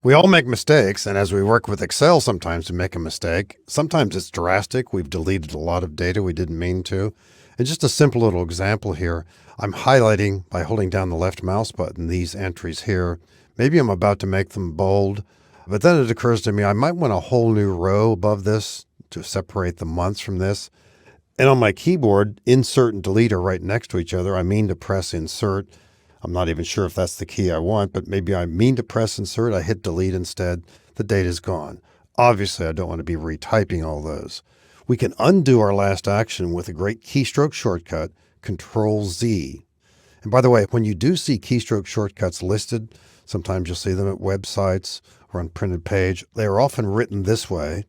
We all make mistakes, and as we work with Excel, sometimes we make a mistake. Sometimes it's drastic. We've deleted a lot of data we didn't mean to. And just a simple little example here, I'm highlighting by holding down the left mouse button these entries here. Maybe I'm about to make them bold, but then it occurs to me I might want a whole new row above this to separate the months from this. And on my keyboard, insert and delete are right next to each other. I mean to press insert. I'm not even sure if that's the key I want, but maybe I mean to press insert. I hit delete instead. The data is gone. Obviously, I don't want to be retyping all those. We can undo our last action with a great keystroke shortcut, Control Z. And by the way, when you do see keystroke shortcuts listed, sometimes you'll see them at websites or on printed page. They are often written this way.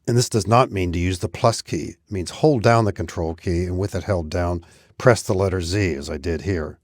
And this does not mean to use the plus key. It means hold down the Control key, and with it held down, press the letter Z as I did here.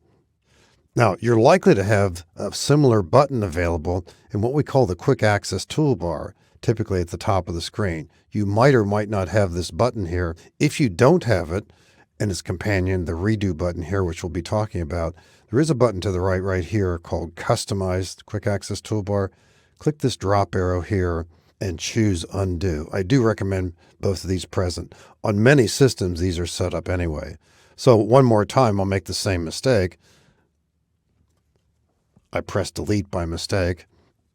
Now, you're likely to have a similar button available in what we call the Quick Access toolbar, typically at the top of the screen. You might or might not have this button here. If you don't have it, and its companion, the Redo button here, which we'll be talking about, there is a button to the right here called Customize Quick Access Toolbar. Click this drop arrow here and choose Undo. I do recommend both of these present. On many systems, these are set up anyway. So one more time, I'll make the same mistake. I press delete by mistake.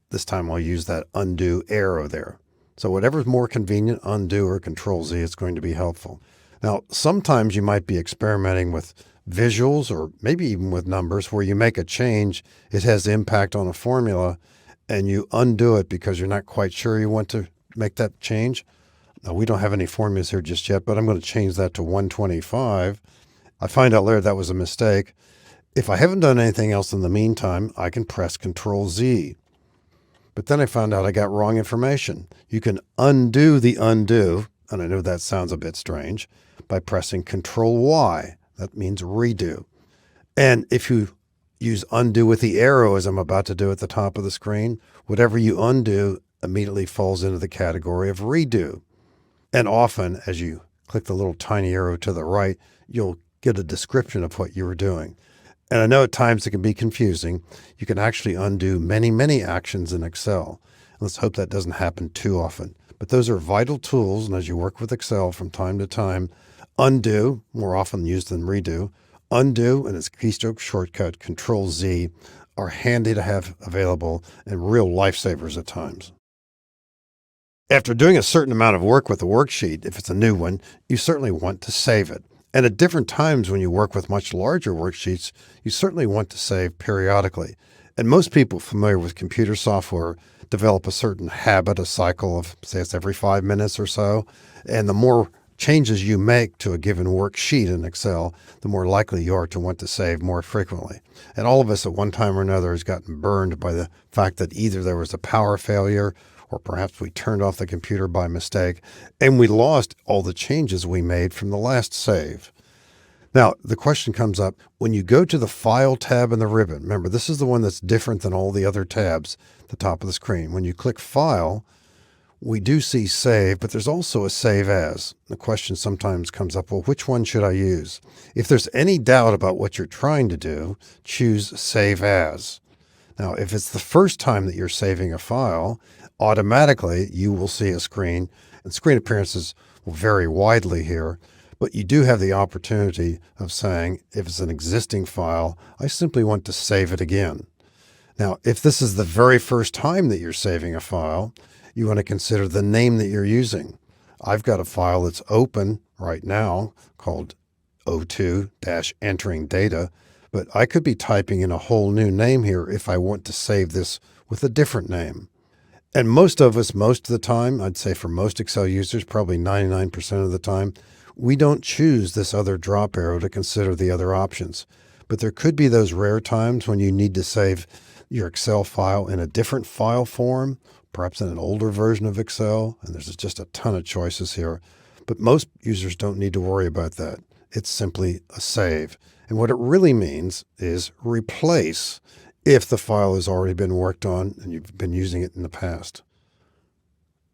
This time I'll use that undo arrow there. So whatever's more convenient, undo or Control Z, is going to be helpful. Now, sometimes you might be experimenting with visuals or maybe even with numbers where you make a change, it has impact on a formula, and you undo it because you're not quite sure you want to make that change. Now, we don't have any formulas here just yet, but I'm going to change that to 125. I find out later that was a mistake. If I haven't done anything else in the meantime, I can press Control Z. But then I found out I got wrong information. You can undo the undo, and I know that sounds a bit strange, by pressing Control Y. That means redo. And if you use undo with the arrow, as I'm about to do at the top of the screen, whatever you undo immediately falls into the category of redo. And often, as you click the little tiny arrow to the right, you'll get a description of what you were doing. And I know at times it can be confusing. You can actually undo many actions in Excel. Let's hope that doesn't happen too often. But those are vital tools, and as you work with Excel from time to time, undo, more often used than redo, undo and its keystroke shortcut, Control Z, are handy to have available and real lifesavers at times. After doing a certain amount of work with a worksheet, if it's a new one, you certainly want to save it. And at different times when you work with much larger worksheets, you certainly want to save periodically. And most people familiar with computer software develop a certain habit, a cycle of, say, it's every 5 minutes or so. And the more changes you make to a given worksheet in Excel, the more likely you are to want to save more frequently. And all of us at one time or another has gotten burned by the fact that either there was a power failure or perhaps we turned off the computer by mistake, and we lost all the changes we made from the last save. Now, the question comes up, when you go to the File tab in the ribbon, remember, this is the one that's different than all the other tabs at the top of the screen. When you click File, we do see Save, but there's also a Save As. The question sometimes comes up, well, which one should I use? If there's any doubt about what you're trying to do, choose Save As. Now, if it's the first time that you're saving a file, automatically you will see a screen, and screen appearances will vary widely here, but you do have the opportunity of saying, if it's an existing file, I simply want to save it again. Now, if this is the very first time that you're saving a file, you want to consider the name that you're using. I've got a file that's open right now called O2-entering data, but I could be typing in a whole new name here if I want to save this with a different name. And most of us, most of the time, I'd say for most Excel users, probably 99% of the time, we don't choose this other drop arrow to consider the other options. But there could be those rare times when you need to save your Excel file in a different file form, perhaps in an older version of Excel, and there's just a ton of choices here. But most users don't need to worry about that. It's simply a save. And what it really means is replace if the file has already been worked on and you've been using it in the past.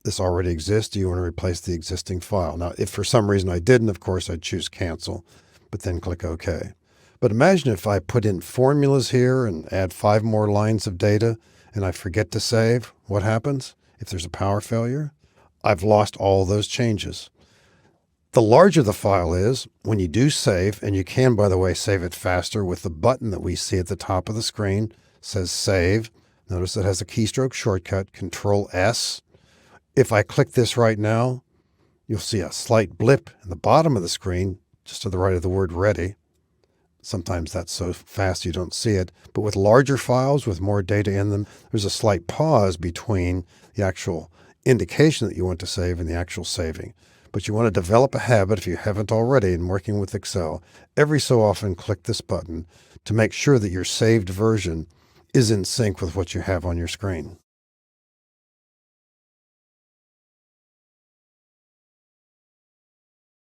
This already exists. Do you want to replace the existing file? Now, if for some reason I didn't, of course, I'd choose Cancel, but then click OK. But imagine if I put in formulas here and add 5 more lines of data, and I forget to save, what happens if there's a power failure? I've lost all those changes. The larger the file is, when you do save, and you can, by the way, save it faster with the button that we see at the top of the screen, says Save. Notice it has a keystroke shortcut, Control S. If I click this right now, you'll see a slight blip in the bottom of the screen, just to the right of the word Ready. Sometimes that's so fast you don't see it. But with larger files with more data in them, there's a slight pause between the actual indication that you want to save and the actual saving. But you want to develop a habit, if you haven't already, in working with Excel. Every so often, click this button to make sure that your saved version is in sync with what you have on your screen.